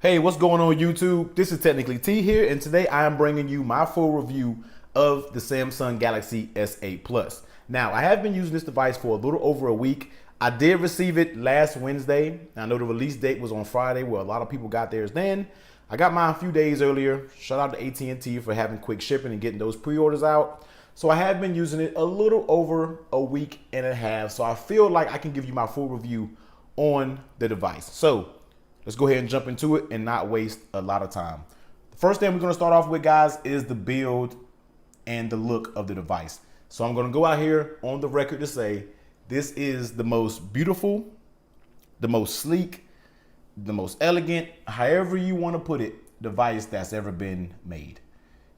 Hey, what's going on YouTube? This is Technically T here, and today I am bringing you my full review of the Samsung Galaxy S8 Plus. Now, I have been using this device for a little over a week. I did receive it last Wednesday. I know the release date was on Friday, where a lot of people got theirs then. I got mine a few days earlier. Shout out to AT&T for having quick shipping and getting those pre-orders out. So I have been using it a little over a week and a half, so I feel like I can give you my full review on the device. So let's go ahead and jump into it and not waste a lot of time. The first thing we're gonna start off with, guys, is the build and the look of the device. So I'm gonna go out here on the record to say this is the most beautiful, the most sleek, the most elegant, however you wanna put it, device that's ever been made.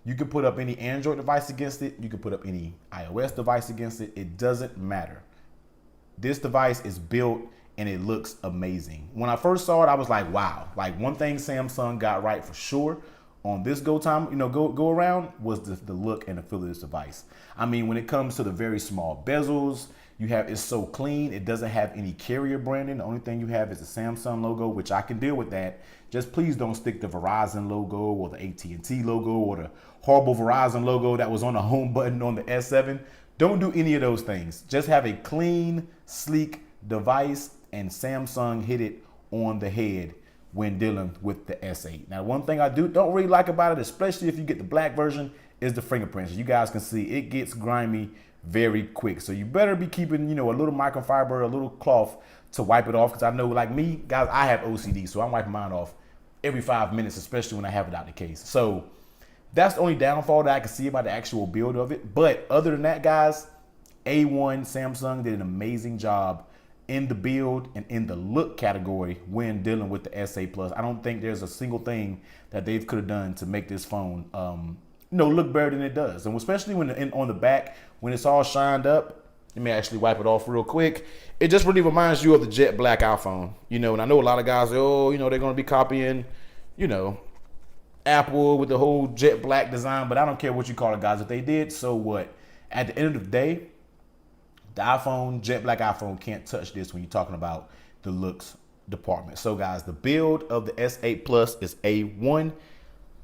You can put up any Android device against it. You can put up any iOS device against it. It doesn't matter. This device is built and it looks amazing. When I first saw it, I was like, wow. Like, one thing Samsung got right for sure on this go around was the look and the feel of this device. I mean, when it comes to the very small bezels, it's so clean. It doesn't have any carrier branding. The only thing you have is the Samsung logo, which I can deal with that. Just please don't stick the Verizon logo or the AT&T logo or the horrible Verizon logo that was on the home button on the S7. Don't do any of those things. Just have a clean, sleek device, and Samsung hit it on the head when dealing with the S8. Now, one thing I don't really like about it, especially if you get the black version, is the fingerprints. You guys can see it gets grimy very quick. So you better be keeping, a little microfiber, a little cloth to wipe it off. Because I know, like me, guys, I have OCD, so I'm wiping mine off every 5 minutes, especially when I have it out of the case. So that's the only downfall that I can see about the actual build of it. But other than that, guys, A1 Samsung did an amazing job in the build and in the look category when dealing with the S8 Plus. I don't think there's a single thing that they could have done to make this phone look better than it does. And especially when on the back, when it's all shined up, let me actually wipe it off real quick. It just really reminds you of the jet black iPhone, and I know a lot of guys say, they're going to be copying, Apple with the whole jet black design, but I don't care what you call it, guys. If they did, so what? At the end of the day, the iPhone, jet black iPhone, can't touch this when you're talking about the looks department. So, guys, the build of the S8 Plus is A1.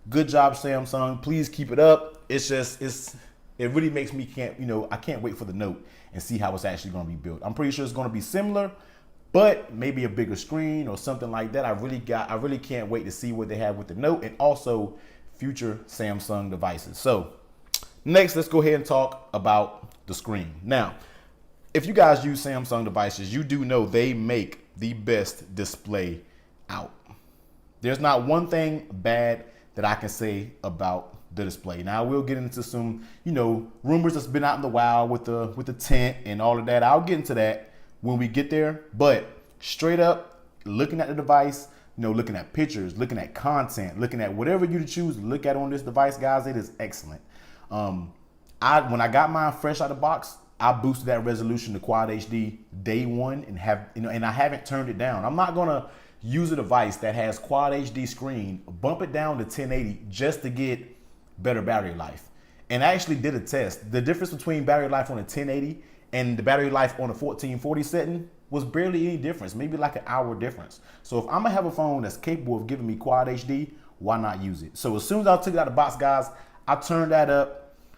Good job, Samsung. Please keep it up. It really makes me I can't wait for the Note and see how it's actually going to be built. I'm pretty sure it's going to be similar, but maybe a bigger screen or something like that. I really can't wait to see what they have with the Note and also future Samsung devices. So, next, let's go ahead and talk about the screen. Now, if you guys use Samsung devices, you do know they make the best display out. There's not one thing bad that I can say about the display. Now, we'll get into some, rumors that's been out in the wild with the tint and all of that. I'll get into that when we get there. But straight up, looking at the device, looking at pictures, looking at content, looking at whatever you choose to look at on this device, guys, it is excellent. When I got mine fresh out of the box, I boosted that resolution to Quad HD day one and I haven't turned it down. I'm not gonna use a device that has Quad HD screen, bump it down to 1080 just to get better battery life. And I actually did a test. The difference between battery life on a 1080 and the battery life on a 1440 setting was barely any difference, maybe like an hour difference. So if I'm gonna have a phone that's capable of giving me Quad HD, why not use it? So as soon as I took it out of the box, guys, I turned that up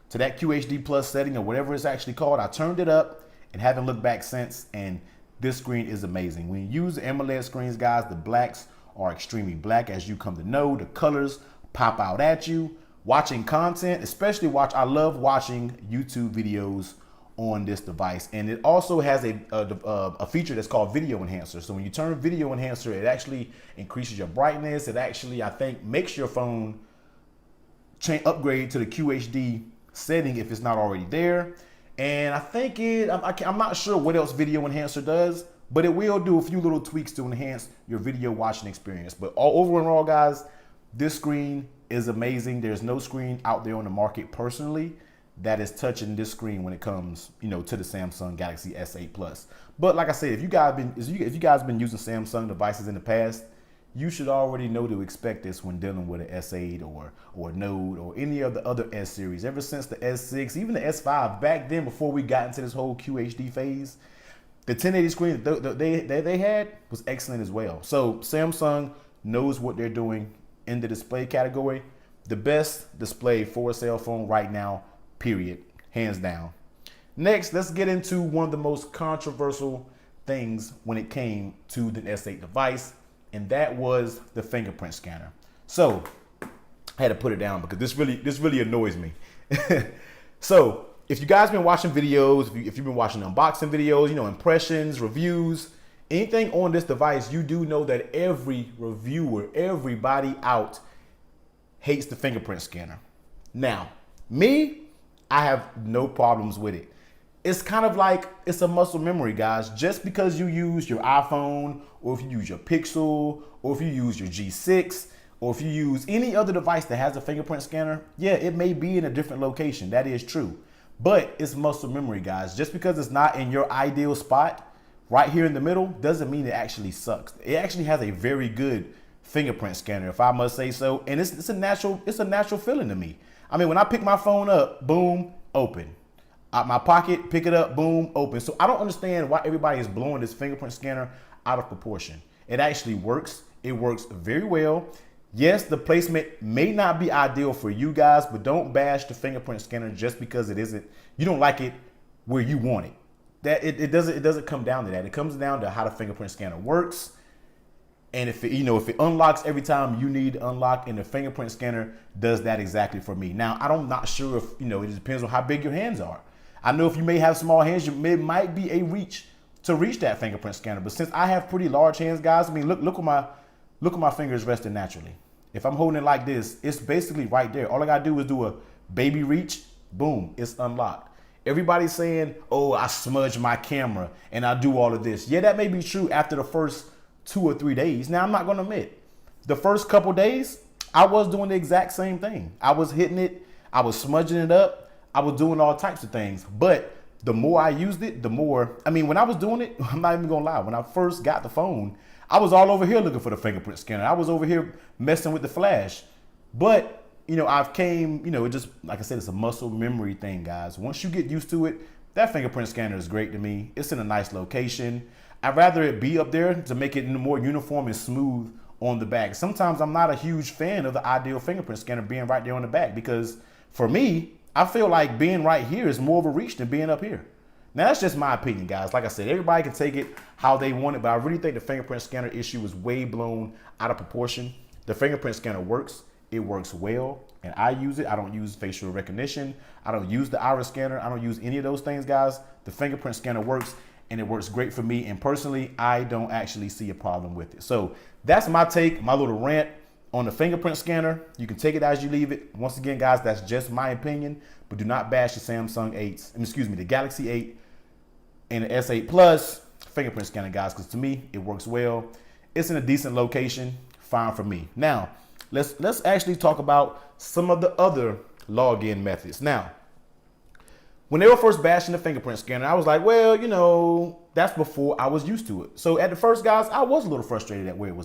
to that QHD Plus setting or whatever it's actually called. I turned it up and haven't looked back since, and this screen is amazing. When you use the AMOLED screens, guys, the blacks are extremely black, as you come to know. The colors pop out at you. Watching content, I love watching YouTube videos on this device, and it also has a feature that's called Video Enhancer. So when you turn Video Enhancer, it actually increases your brightness. It actually, I think, makes your phone upgrade to the QHD setting if it's not already there. And I think I'm not sure what else Video Enhancer does, but it will do a few little tweaks to enhance your video watching experience. But overall, guys, this screen is amazing. There's no screen out there on the market personally that is touching this screen when it comes, to the Samsung Galaxy S8 Plus. But like I said, if you guys been using Samsung devices in the past, you should already know to expect this when dealing with an S8 or a Note or any of the other S series. Ever since the S6, even the S5, back then before we got into this whole QHD phase, the 1080 screen that they had was excellent as well. So Samsung knows what they're doing in the display category. The best display for a cell phone right now, period, hands down. Next, let's get into one of the most controversial things when it came to the S8 device, and that was the fingerprint scanner. So I had to put it down because this really annoys me. So if you guys been watching videos, if you've been watching unboxing videos, you know, impressions, reviews, anything on this device, you do know that every reviewer, everybody out hates the fingerprint scanner. Now, me, I have no problems with it. It's kind of like it's a muscle memory, guys. Just because you use your iPhone, or if you use your Pixel, or if you use your G6, or if you use any other device that has a fingerprint scanner, yeah, it may be in a different location. That is true. But it's muscle memory, guys. Just because it's not in your ideal spot, right here in the middle, doesn't mean it actually sucks. It actually has a very good fingerprint scanner, if I must say so. And it's a natural feeling to me. I mean, when I pick my phone up, boom, open. Out my pocket, pick it up, boom, open. So I don't understand why everybody is blowing this fingerprint scanner out of proportion. It actually works. It works very well. Yes, the placement may not be ideal for you guys, but don't bash the fingerprint scanner just because it isn't, you don't like it where you want it. That it doesn't come down to that. It comes down to how the fingerprint scanner works. And if it unlocks every time you need to unlock, and the fingerprint scanner does that exactly for me. Now, I'm not sure if, it depends on how big your hands are. I know if you may have small hands, it might be a reach to reach that fingerprint scanner. But since I have pretty large hands, guys, I mean, look at my fingers resting naturally. If I'm holding it like this, it's basically right there. All I gotta do is do a baby reach, boom, it's unlocked. Everybody's saying, oh, I smudge my camera and I do all of this. Yeah, that may be true after the first 2 or 3 days. Now, I'm not gonna admit, the first couple days, I was doing the exact same thing. I was hitting it, I was smudging it up, I was doing all types of things. But the more I used it, the more, I mean, when I was doing it, I'm not even gonna lie, when I first got the phone, I was all over here looking for the fingerprint scanner. I was over here messing with the flash. But, I've came, it just, like I said, it's a muscle memory thing, guys. Once you get used to it, that fingerprint scanner is great to me. It's in a nice location. I'd rather it be up there to make it more uniform and smooth on the back. Sometimes I'm not a huge fan of the ideal fingerprint scanner being right there on the back, because for me, I feel like being right here is more of a reach than being up here. Now, that's just my opinion, guys. Like I said, everybody can take it how they want it, but I really think the fingerprint scanner issue is way blown out of proportion. The fingerprint scanner works. It works well, and I use it. I don't use facial recognition. I don't use the iris scanner. I don't use any of those things, guys. The fingerprint scanner works, and it works great for me. And personally, I don't actually see a problem with it. So that's my take, my little rant on the fingerprint scanner. You can take it as you leave it. Once again, guys, that's just my opinion, but do not bash the the Galaxy 8 and the S8 Plus fingerprint scanner, guys, because to me, it works well. It's in a decent location, fine for me. Now, let's actually talk about some of the other login methods. Now, when they were first bashing the fingerprint scanner, I was like, well, that's before I was used to it. So at the first, guys, I was a little frustrated at where it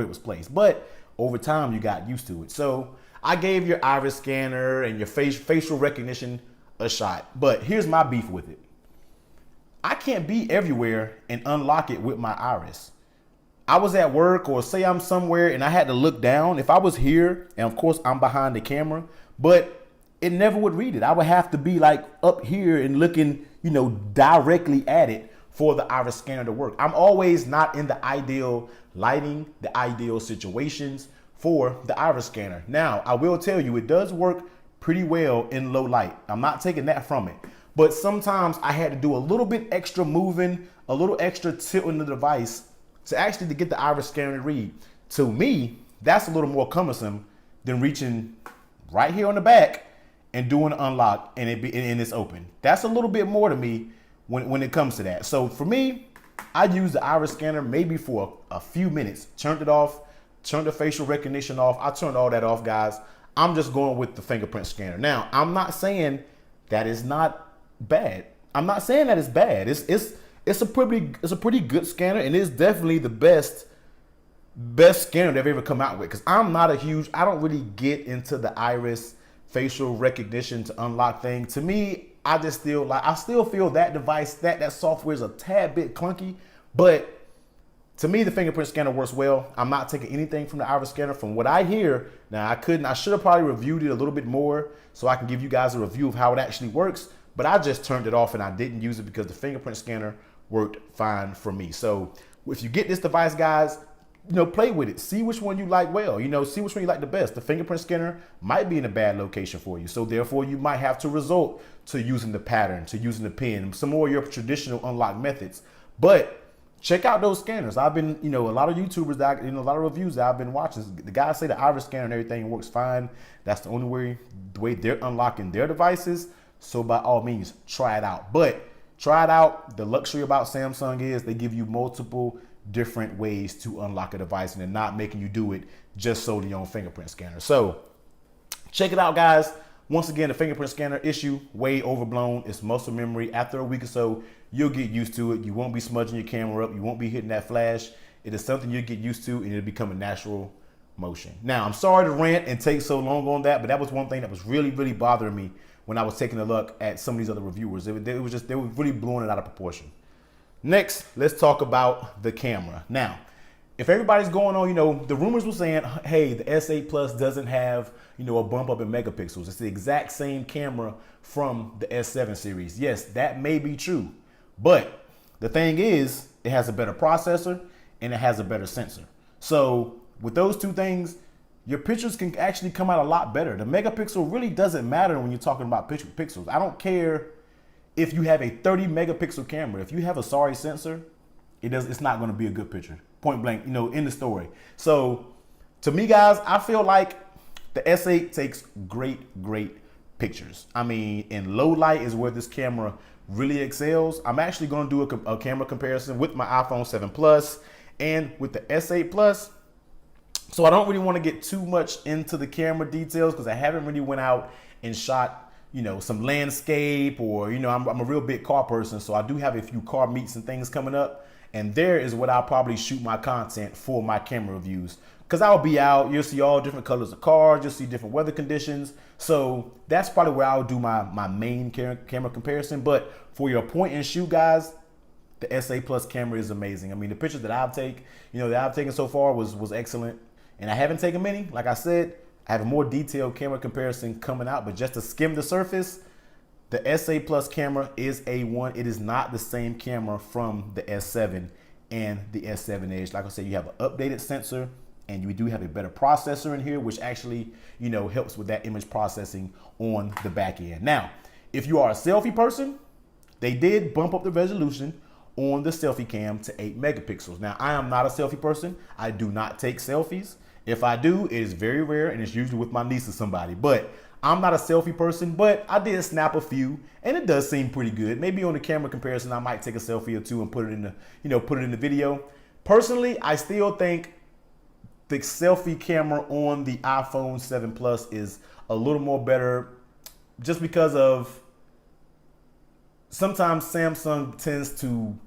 was placed, but over time, you got used to it. So I gave your iris scanner and your facial recognition a shot, but here's my beef with it. I can't be everywhere and unlock it with my iris. I was at work, or say I'm somewhere and I had to look down. If I was here, and of course I'm behind the camera, but it never would read it. I would have to be like up here and looking, directly at it for the iris scanner to work. I'm always not in the ideal lighting, the ideal situations for the iris scanner. Now, I will tell you, it does work pretty well in low light. I'm not taking that from it. But sometimes I had to do a little bit extra moving, a little extra tilting the device to actually get the iris scanner to read. To me, that's a little more cumbersome than reaching right here on the back and doing an unlock and it's open. That's a little bit more to me when it comes to that. So for me, I use the iris scanner maybe for a few minutes, turned it off, turned the facial recognition off. I turned all that off, guys. I'm just going with the fingerprint scanner. Now, I'm not saying that is not bad. I'm not saying that it's bad. It's a pretty good scanner, and it's definitely the best scanner they've ever come out with. Because I don't really get into the iris facial recognition to unlock thing. To me, I still feel that device, that software is a tad bit clunky, but To me, the fingerprint scanner works well. I'm not taking anything from the iris scanner. From what I hear, now I should have probably reviewed it a little bit more so I can give you guys a review of how it actually works, but I just turned it off and I didn't use it because the fingerprint scanner worked fine for me. So if you get this device, guys, play with it. See which one you like well. See which one you like the best. The fingerprint scanner might be in a bad location for you. So therefore, you might have to resort to using the pattern, to using the pin, some more of your traditional unlock methods. But check out those scanners. I've been, a lot of YouTubers that, a lot of reviews that I've been watching. The guys say the iris scanner and everything works fine. That's the only way they're unlocking their devices. So by all means, try it out. But try it out. The luxury about Samsung is they give you multiple different ways to unlock a device and they're not making you do it just solely on fingerprint scanner. So check it out, guys. Once again, the fingerprint scanner issue, way overblown. It's muscle memory. After a week or so, you'll get used to it. You won't be smudging your camera up. You won't be hitting that flash. It is something you'll get used to and it'll become a natural motion. Now, I'm sorry to rant and take so long on that, but that was one thing that was really, really bothering me when I was taking a look at some of these other reviewers. They were really blowing it out of proportion. Next, let's talk about the camera. Now, if everybody's going on, the rumors were saying, hey, the S8 Plus doesn't have, a bump up in megapixels. It's the exact same camera from the S7 series. Yes, that may be true. But the thing is, it has a better processor and it has a better sensor. So with those two things, your pictures can actually come out a lot better. The megapixel really doesn't matter when you're talking about pixels. I don't care if you have a 30 megapixel camera. If you have a sorry sensor, it's not going to be a good picture. Point blank, in the story. So to me, guys, I feel like the S8 takes great pictures. I mean, in low light is where this camera really excels. I'm actually going to do a camera comparison with my iPhone 7 Plus and with the S8 Plus. So I don't really want to get too much into the camera details because I haven't really went out and shot, some landscape or, I'm a real big car person. So I do have a few car meets and things coming up. And there is what I'll probably shoot my content for my camera reviews. Because I'll be out, you'll see all different colors of cars, you'll see different weather conditions. So that's probably where I'll do my main camera comparison. But for your point and shoot, guys, the S8 Plus camera is amazing. I mean, the pictures that I've taken so far was excellent. And I haven't taken many. Like I said, I have a more detailed camera comparison coming out. But just to skim the surface, the S8 Plus camera is A1. It is not the same camera from the S7 and the S7 Edge. Like I said, you have an updated sensor and you do have a better processor in here, which actually, helps with that image processing on the back end. Now, if you are a selfie person, they did bump up the resolution on the selfie cam to 8 megapixels. Now, I am not a selfie person. I do not take selfies. If I do, it is very rare and it's usually with my niece or somebody. But I'm not a selfie person, but I did snap a few and it does seem pretty good. Maybe on the camera comparison, I might take a selfie or two and put it in the video. Personally, I still think the selfie camera on the iPhone 7 Plus is a little more better just because of sometimes Samsung tends to,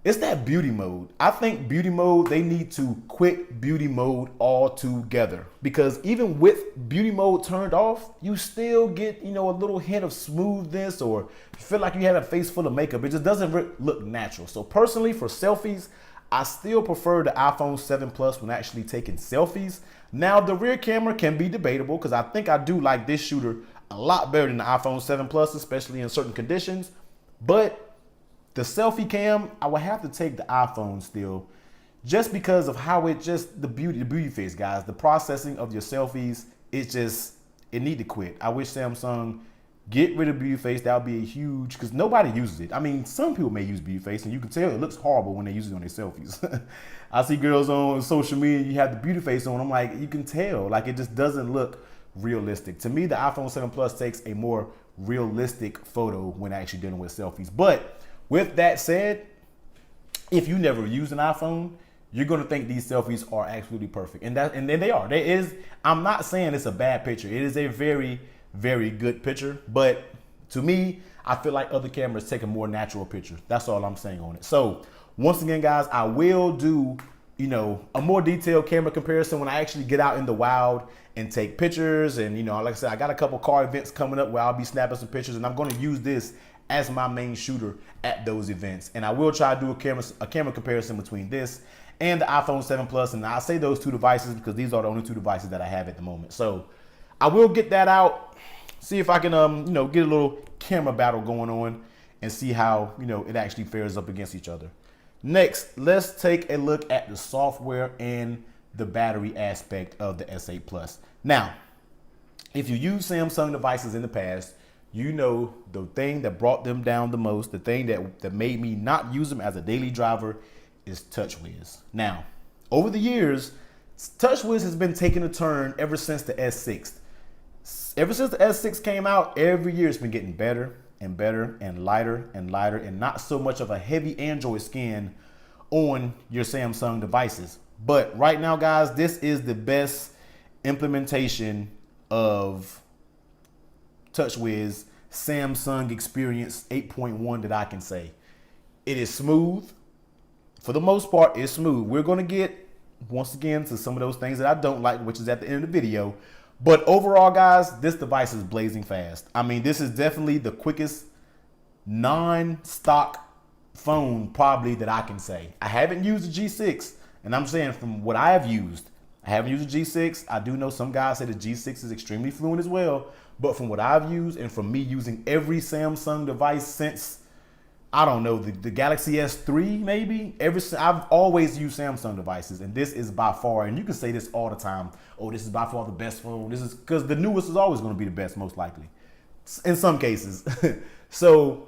it's that beauty mode. I think beauty mode, they need to quit beauty mode altogether because even with beauty mode turned off, you still get, a little hint of smoothness or you feel like you have a face full of makeup. It just doesn't look natural. So personally, for selfies, I still prefer the iPhone 7 Plus when actually taking selfies. Now, the rear camera can be debatable because I think I do like this shooter a lot better than the iPhone 7 Plus, especially in certain conditions. But the selfie cam, I would have to take the iPhone still just because of how the beauty face, guys. The processing of your selfies, it need to quit. I wish Samsung get rid of beauty face. That would be a huge, because nobody uses it. I mean, some people may use beauty face and you can tell it looks horrible when they use it on their selfies. I see girls on social media, you have the beauty face on. I'm like, you can tell, like it just doesn't look realistic. To me, the iPhone 7 Plus takes a more realistic photo when actually dealing with selfies. But with that said, if you never use an iPhone, you're gonna think these selfies are absolutely perfect, and then they are. I'm not saying it's a bad picture. It is a very, very good picture, but to me, I feel like other cameras take a more natural picture. That's all I'm saying on it. So once again, guys, I will do a more detailed camera comparison when I actually get out in the wild and take pictures. And, like I said, I got a couple car events coming up where I'll be snapping some pictures, and I'm going to use this as my main shooter at those events. And I will try to do a camera comparison between this and the iPhone 7 Plus. And I say those two devices because these are the only two devices that I have at the moment. So I will get that out, see if I can, get a little camera battle going on and see how, it actually fares up against each other. Next, let's take a look at the software and the battery aspect of the S8 Plus. Now, if you use Samsung devices in the past, the thing that brought them down the most, the thing that made me not use them as a daily driver is TouchWiz. Now, over the years, TouchWiz has been taking a turn ever since the S6. Ever since the S6 came out, every year it's been getting better and better and lighter and not so much of a heavy Android skin on your Samsung devices. But right now, guys, this is the best implementation of TouchWiz Samsung Experience 8.1 that I can say. It is smooth. For the most part, it's smooth. We're going to get, once again, to some of those things that I don't like, which is at the end of the video. But overall, guys, this device is blazing fast. I mean, this is definitely the quickest non-stock phone probably that I can say. I haven't used the G6, and I'm saying from what I have used, I haven't used the G6. I do know some guys say the G6 is extremely fluent as well, but from what I've used and from me using every Samsung device since, I don't know, the Galaxy S3 maybe, I've always used Samsung devices, and this is by far, and you can say this all the time, oh, this is by far the best phone. This is because the newest is always going to be the best, most likely, in some cases. So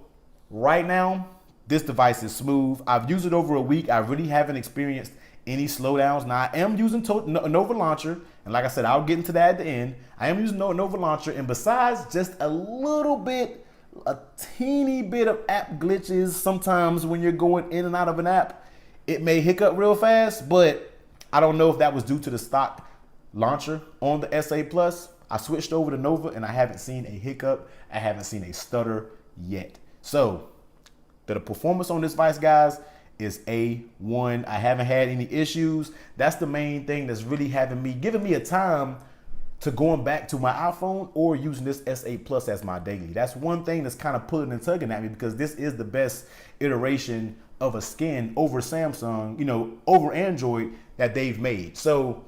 right now, this device is smooth. I've used it over a week. I really haven't experienced any slowdowns. Now, I am using Nova Launcher, and like I said, I'll get into that at the end. I am using Nova Launcher, and besides just a teeny bit of app glitches sometimes when you're going in and out of an app, it may hiccup real fast, but I don't know if that was due to the stock launcher on the S8 Plus. I switched over to Nova, and I haven't seen a hiccup. I haven't seen a stutter yet. So the performance on this device, guys, is A1. I haven't had any issues. That's the main thing that's really giving me a time to going back to my iPhone or using this S8 Plus as my daily. That's one thing that's kind of pulling and tugging at me, because this is the best iteration of a skin over Samsung, over Android that they've made. So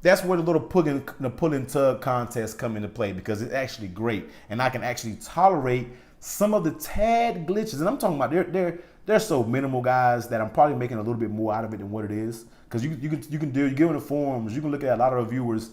that's where the little pull and tug contest come into play, because it's actually great, and I can actually tolerate some of the tad glitches. And I'm talking about they're so minimal, guys, that I'm probably making a little bit more out of it than what it is. Because you get in the forums, you can look at a lot of reviewers.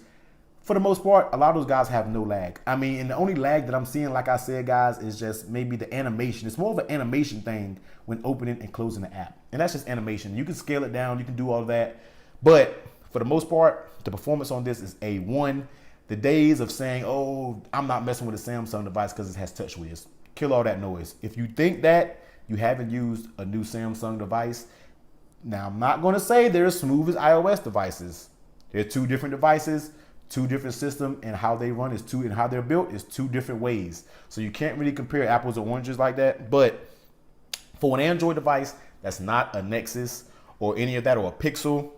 For the most part, a lot of those guys have no lag. I mean, and the only lag that I'm seeing, like I said, guys, is just maybe the animation. It's more of an animation thing when opening and closing the app. And that's just animation. You can scale it down. You can do all that. But for the most part, the performance on this is A1. The days of saying, oh, I'm not messing with a Samsung device because it has TouchWiz, kill all that noise. If you think that, you haven't used a new Samsung device. Now, I'm not going to say they're as smooth as iOS devices. They're two different devices. Two different systems, and how they run is and how they're built is two different ways. So you can't really compare apples or oranges like that. But for an Android device that's not a Nexus or any of that, or a Pixel,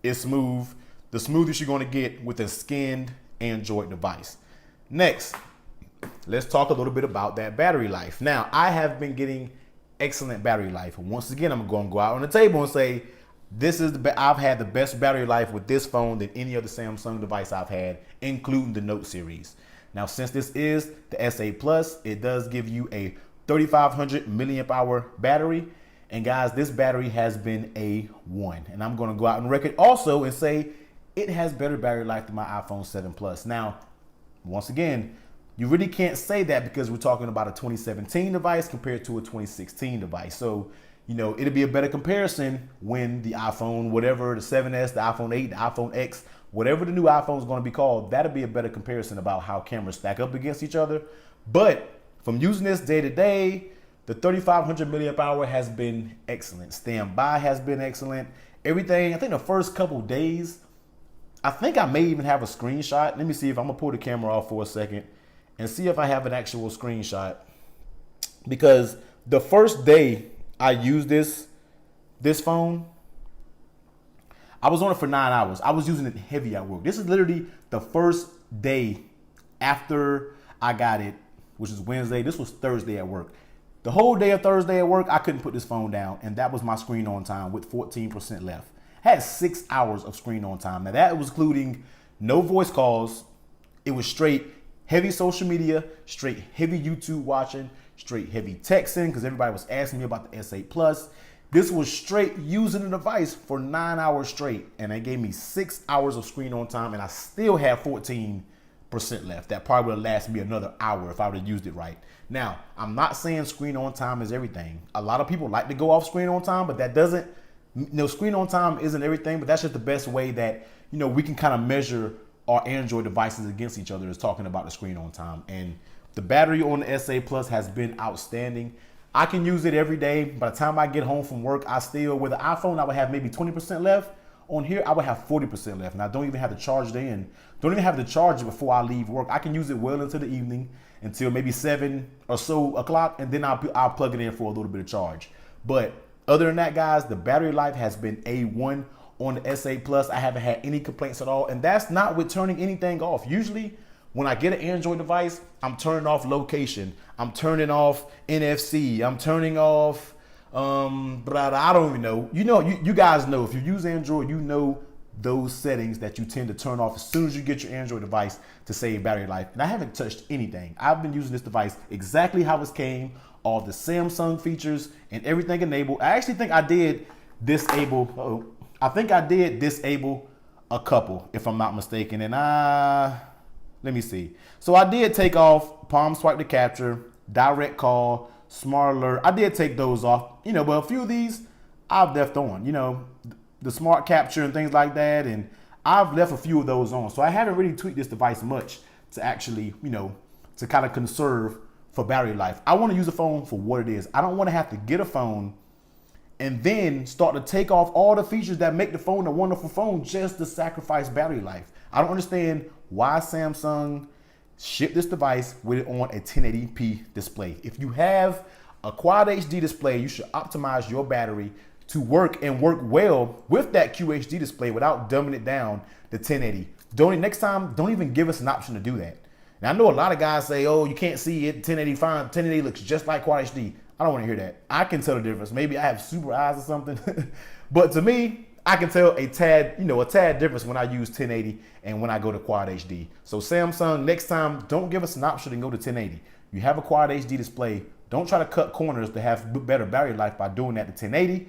it's smooth. The smoothest you're going to get with a skinned Android device. Next, let's talk a little bit about that battery life. Now, I have been getting excellent battery life. And once again, I'm going to go out on the table and say, I've had the best battery life with this phone than any other Samsung device I've had, including the Note series. Now, since this is the S8 Plus, it does give you a 3,500 milliamp hour battery. And guys, this battery has been A1. And I'm going to go out on record also and say it has better battery life than my iPhone 7 Plus. Now, once again, you really can't say that because we're talking about a 2017 device compared to a 2016 device. So, it'll be a better comparison when the iPhone, whatever, the 7S, the iPhone 8, the iPhone X, whatever the new iPhone is going to be called, that'll be a better comparison about how cameras stack up against each other. But from using this day to day, the 3,500 milliamp hour has been excellent. Standby has been excellent. Everything, I think the first couple days, I think I may even have a screenshot. Let me see if I'm going to pull the camera off for a second and see if I have an actual screenshot. Because the first day I used this phone, I was on it for 9 hours. I was using it heavy at work. This is literally the first day after I got it, which is Wednesday. This was Thursday at work. The whole day of Thursday at work, I couldn't put this phone down, and that was my screen on time with 14% left. I had 6 hours of screen on time. Now that was including no voice calls. It was straight heavy social media, straight heavy YouTube watching, straight heavy texting because everybody was asking me about the S8 Plus. This was straight using the device for 9 hours straight, and they gave me 6 hours of screen on time, and I still have 14% left. That probably would have lasted me another hour if I would have used it right. Now, I'm not saying screen on time is everything. A lot of people like to go off screen on time, but that doesn't, screen on time isn't everything, but that's just the best way that, we can kind of measure our Android devices against each other is talking about the screen on time. And the battery on the S8 Plus has been outstanding. I can use it every day. By the time I get home from work, I still, with the iPhone, I would have maybe 20% left. On here, I would have 40% left. And I don't even have to charge it in. Don't even have to charge it before I leave work. I can use it well into the evening until maybe 7 or so o'clock. And then I'll plug it in for a little bit of charge. But other than that, guys, the battery life has been A1 on the S8 Plus. I haven't had any complaints at all. And that's not with turning anything off. Usually, when I get an Android device, I'm turning off location. I'm turning off NFC. I'm turning off, but I don't even know. You guys know if you use Android, you know those settings that you tend to turn off as soon as you get your Android device to save battery life. And I haven't touched anything. I've been using this device exactly how it came, all the Samsung features and everything enabled. I actually think I did disable, a couple, if I'm not mistaken. And let me see. So I did take off palm swipe to capture, direct call, smart alert. I did take those off, but a few of these I've left on, the smart capture and things like that. And I've left a few of those on. So I haven't really tweaked this device much to actually, to kind of conserve for battery life. I want to use the phone for what it is. I don't want to have to get a phone and then start to take off all the features that make the phone a wonderful phone just to sacrifice battery life. I don't understand why Samsung shipped this device with it on a 1080p display. If you have a Quad HD display, you should optimize your battery to work and work well with that QHD display without dumbing it down to 1080. Next time, don't even give us an option to do that. Now, I know a lot of guys say, oh, you can't see it, 1080 fine, 1080 looks just like Quad HD. I don't want to hear that. I can tell the difference. Maybe I have super eyes or something. But to me, I can tell a tad difference when I use 1080 and when I go to Quad HD. So Samsung, next time, don't give us an option to go to 1080. You have a Quad HD display. Don't try to cut corners to have better battery life by doing that to 1080.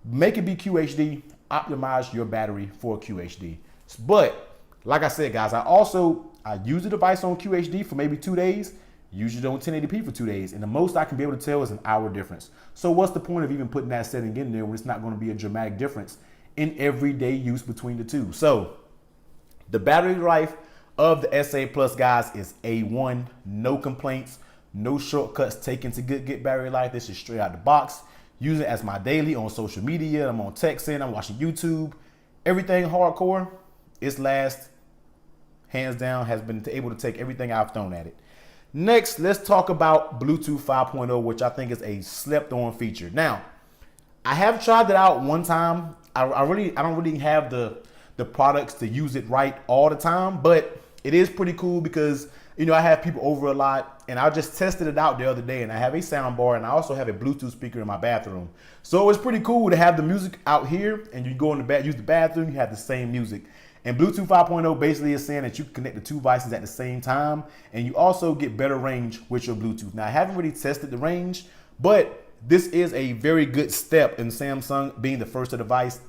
Make it be QHD. Optimize your battery for QHD. But like I said, guys, I use the device on QHD for maybe 2 days. Usually on 1080p for 2 days. And the most I can be able to tell is an hour difference. So what's the point of even putting that setting in there when it's not going to be a dramatic difference in everyday use between the two? So the battery life of the S8 Plus, guys, is A1. No complaints, no shortcuts taken to get battery life. This is straight out the box. Use it as my daily on social media. I'm on texting, I'm watching YouTube. Everything hardcore. Its last, hands down, has been able to take everything I've thrown at it. Next, let's talk about Bluetooth 5.0, which I think is a slept-on feature. Now, I have tried it out one time. I don't really have the products to use it right all the time, but it is pretty cool because I have people over a lot, and I just tested it out the other day, and I have a sound bar, and I also have a Bluetooth speaker in my bathroom. So it's pretty cool to have the music out here, and you go in the use the bathroom, you have the same music. And Bluetooth 5.0 basically is saying that you can connect the two devices at the same time, and you also get better range with your Bluetooth. Now, I haven't really tested the range, but this is a very good step in Samsung being the first device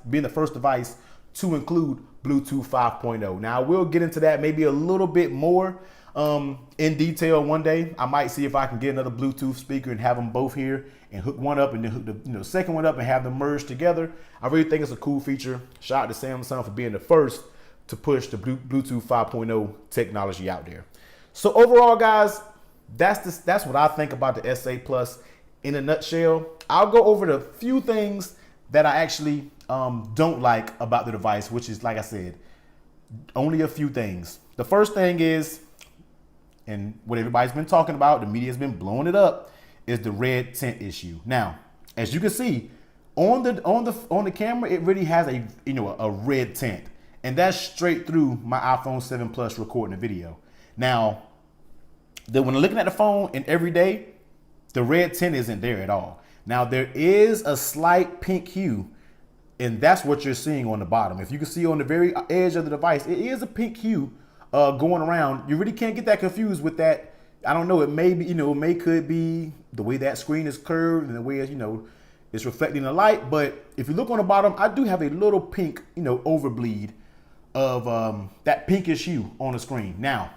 to include Bluetooth 5.0. Now, I will get into that maybe a little bit more in detail one day. I might see if I can get another Bluetooth speaker and have them both here and hook one up and then hook the second one up and have them merged together. I really think it's a cool feature. Shout out to Samsung for being the first to push the Bluetooth 5.0 technology out there. So overall, guys, that's what I think about the S8 Plus in a nutshell. I'll go over the few things that I actually don't like about the device, which is, like I said, only a few things. The first thing is, and what everybody's been talking about, the media's been blowing it up, is the red tint issue. Now, as you can see, On the camera, it really has a red tint, and that's straight through my iPhone 7 Plus recording a video. Now, when looking at the phone and every day, the red tint isn't there at all. Now there is a slight pink hue, and that's what you're seeing on the bottom. If you can see on the very edge of the device, it is a pink hue going around. You really can't get that confused with that. I don't know. It may be, could be the way that screen is curved and the way it's reflecting the light. But if you look on the bottom, I do have a little pink, overbleed of that pinkish hue on the screen. Now,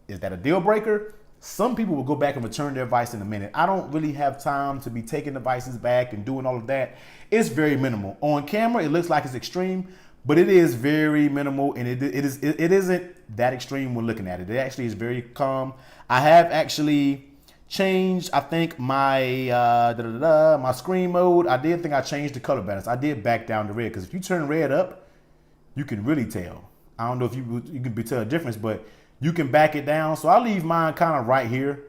is that a deal breaker? Some people will go back and return their device in a minute. I don't really have time to be taking devices back and doing all of that. It's very minimal. On camera, it looks like it's extreme, but it is very minimal, and it isn't that extreme when looking at it. It actually is very calm. I have actually changed, I think, my my screen mode. I did think I changed the color balance. I did back down the red, because if you turn red up, you can really tell. I don't know if you can tell a difference, but you can back it down. So I leave mine kind of right here,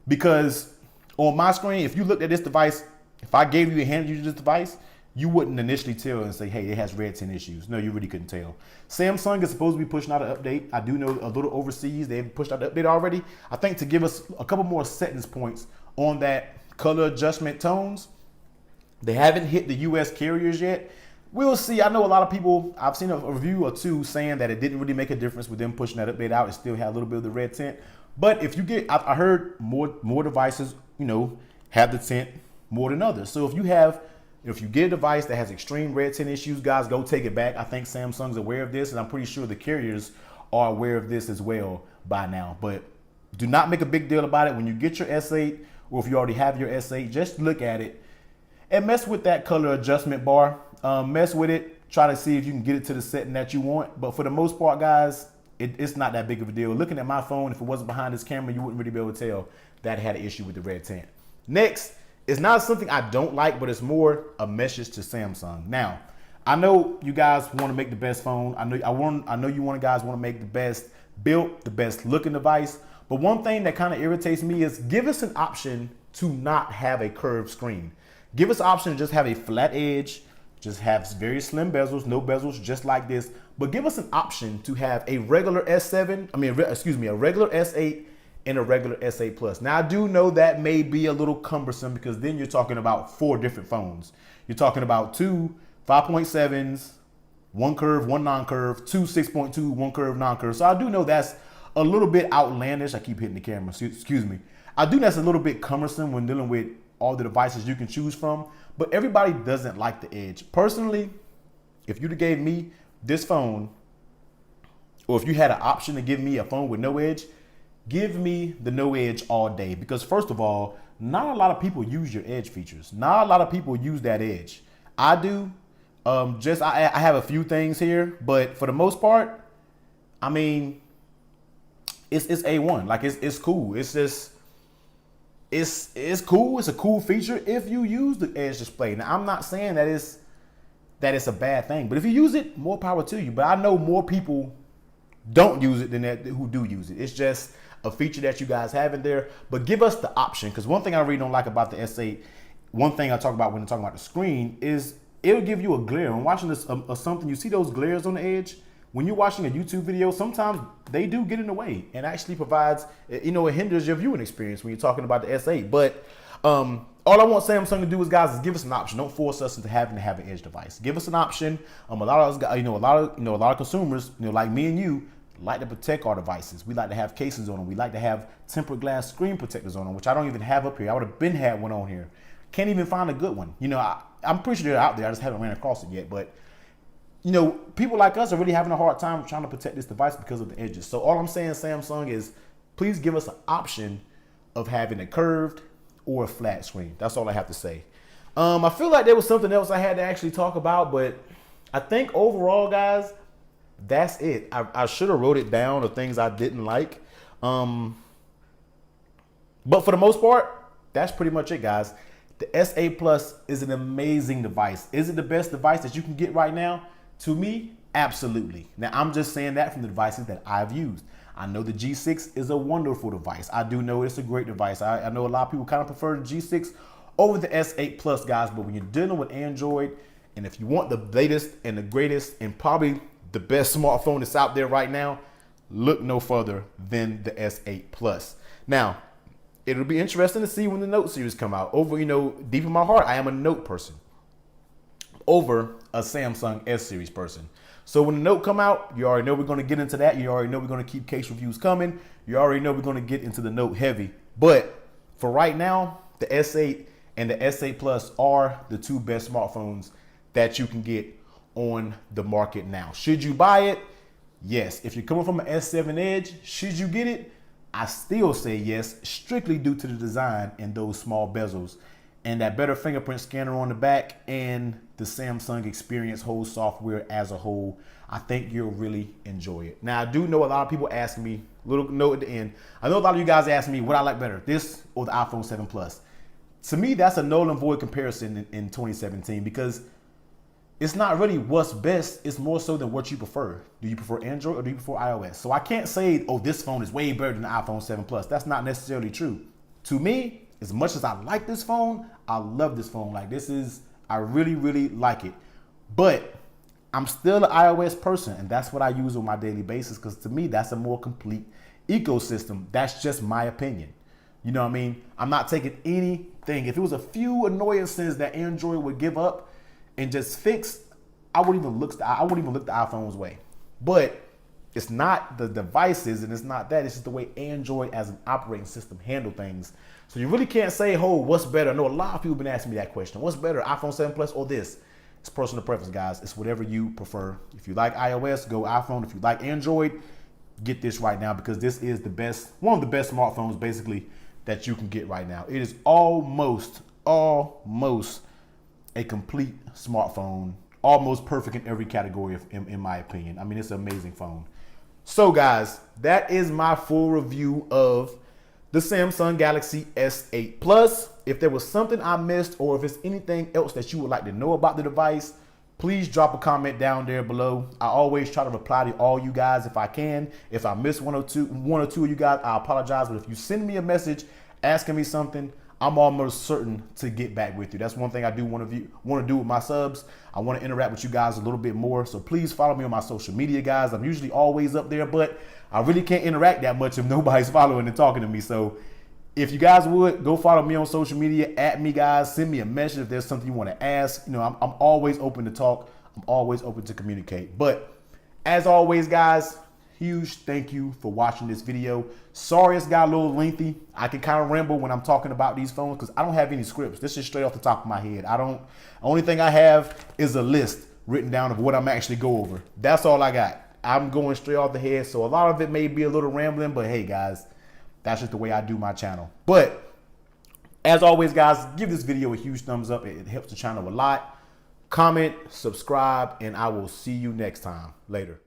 because on my screen, if you looked at this device, if I gave you a handed you this device, you wouldn't initially tell and say, hey, it has red tint issues. No, you really couldn't tell. Samsung is supposed to be pushing out an update. I do know a little overseas, they've pushed out the update already. I think to give us a couple more settings points on that color adjustment tones. They haven't hit the US carriers yet. We'll see. I know a lot of people, I've seen a review or two saying that it didn't really make a difference with them pushing that update out. It still had a little bit of the red tint. But if you get, I heard more devices, have the tint more than others. So if you get a device that has extreme red tint issues, guys, go take it back. I think Samsung's aware of this, and I'm pretty sure the carriers are aware of this as well by now. But do not make a big deal about it. When you get your S8, or if you already have your S8, just look at it and mess with that color adjustment bar. Mess with it. Try to see if you can get it to the setting that you want. But for the most part, guys, it's not that big of a deal. Looking at my phone, if it wasn't behind this camera, you wouldn't really be able to tell that it had an issue with the red tint. Next, it's not something I don't like, but it's more a message to Samsung. Now, I know you guys want to make the best phone. I know you guys want to make the best built, the best looking device. But one thing that kind of irritates me is give us an option to not have a curved screen. Give us an option to just have a flat edge, just have very slim bezels, no bezels, just like this. But give us an option to have a regular S7, a regular S8 and a regular S8 Plus. Now, I do know that may be a little cumbersome, because then you're talking about 4 different phones. You're talking about 2 5.7s, 1 curve, 1 non-curve, 2 6.2, 1 curve, non-curve. So I do know that's a little bit outlandish. I keep hitting the camera, excuse me. I do know that's a little bit cumbersome when dealing with all the devices you can choose from, but everybody doesn't like the edge. Personally, if you'd have gave me this phone, or if you had an option to give me a phone with no edge, give me the no edge all day. Because first of all, not a lot of people use your edge features. Not a lot of people use that edge. I do. I have a few things here, but for the most part, I mean, it's A1. Like it's cool. It's just, it's cool. It's a cool feature if you use the edge display. Now, I'm not saying that it's a bad thing, but if you use it, more power to you. But I know more people don't use it than who do use it. It's just a feature that you guys have in there. But give us the option, because one thing I really don't like about the S8, one thing I talk about when I'm talking about the screen, is it'll give you a glare. When watching this something, you see those glares on the edge. When you're watching a YouTube video, sometimes they do get in the way and actually provides, it hinders your viewing experience when you're talking about the S8. But all I want Samsung to do is, guys, is give us an option. Don't force us into having to have an edge device. Give us an option. A lot of us, a lot of consumers, like me and you, like to protect our devices. We like to have cases on them. We like to have tempered glass screen protectors on them, which I don't even have up here. I would have been had one on here. Can't even find a good one. I'm pretty sure they're out there. I just haven't ran across it yet. But people like us are really having a hard time trying to protect this device because of the edges. So all I'm saying, Samsung, is please give us an option of having a curved or a flat screen. That's all I have to say. I feel like there was something else I had to actually talk about, but I think overall, guys, that's it. I should have wrote it down, the things I didn't like. But for the most part, that's pretty much it, guys. The S8 Plus is an amazing device. Is it the best device that you can get right now? To me, absolutely. Now, I'm just saying that from the devices that I've used. I know the G6 is a wonderful device. I do know it's a great device. I know a lot of people kind of prefer the G6 over the S8 Plus, guys. But when you're dealing with Android, and if you want the latest and the greatest and probably the best smartphone that's out there right now, look no further than the S8 Plus. Now, it'll be interesting to see when the Note series come out. Over, deep in my heart, I am a Note person over a Samsung S series person. So when the Note come out, you already know we're going to get into that. You already know we're going to keep case reviews coming. You already know we're going to get into the Note heavy. But for right now, the S8 and the S8 Plus are the two best smartphones that you can get on the market now. Should you buy it? Yes. If you're coming from an S7 Edge, should you get it? I still say yes, strictly due to the design and those small bezels and that better fingerprint scanner on the back and the Samsung Experience whole software as a whole. I think you'll really enjoy it. Now, I do know a lot of people ask me, little note at the end, I know a lot of you guys ask me what I like better, this or the iPhone 7 Plus. To me, that's a null and void comparison in 2017 because it's not really what's best. It's more so than what you prefer. Do you prefer Android or do you prefer iOS? So I can't say, oh, this phone is way better than the iPhone 7 Plus. That's not necessarily true. To me, as much as I like this phone, I love this phone. Like I really, really like it. But I'm still an iOS person, and that's what I use on my daily basis because to me, that's a more complete ecosystem. That's just my opinion. You know what I mean? I'm not taking anything. If it was a few annoyances that Android would give up and just fix, I wouldn't even look the iPhone's way. But it's not the devices and it's not that. It's just the way Android as an operating system handle things. So you really can't say, oh, what's better? I know a lot of people have been asking me that question. What's better, iPhone 7 Plus or this? It's personal preference, guys. It's whatever you prefer. If you like iOS, go iPhone. If you like Android, get this right now because this is the best, one of the best smartphones basically that you can get right now. It is almost a complete smartphone, almost perfect in every category in my opinion. I mean, it's an amazing phone. So guys, that is my full review of the Samsung Galaxy S8 Plus. If there was something I missed or if it's anything else that you would like to know about the device, please drop a comment down there below. I always try to reply to all you guys if I can. If I miss one or two of you guys, I apologize. But if you send me a message asking me something, I'm almost certain to get back with you. That's one thing I do want to do with my subs. I want to interact with you guys a little bit more. So please follow me on my social media, guys. I'm usually always up there, but I really can't interact that much if nobody's following and talking to me. So if you guys would, go follow me on social media, at me, guys. Send me a message if there's something you want to ask. I'm always open to talk. I'm always open to communicate. But as always, guys, huge thank you for watching this video. Sorry it's got a little lengthy. I can kind of ramble when I'm talking about these phones because I don't have any scripts. This is straight off the top of my head. Only thing I have is a list written down of what I'm actually go over. That's all I got. I'm going straight off the head. So a lot of it may be a little rambling, but hey guys, that's just the way I do my channel. But as always, guys, give this video a huge thumbs up. It helps the channel a lot. Comment, subscribe, and I will see you next time. Later.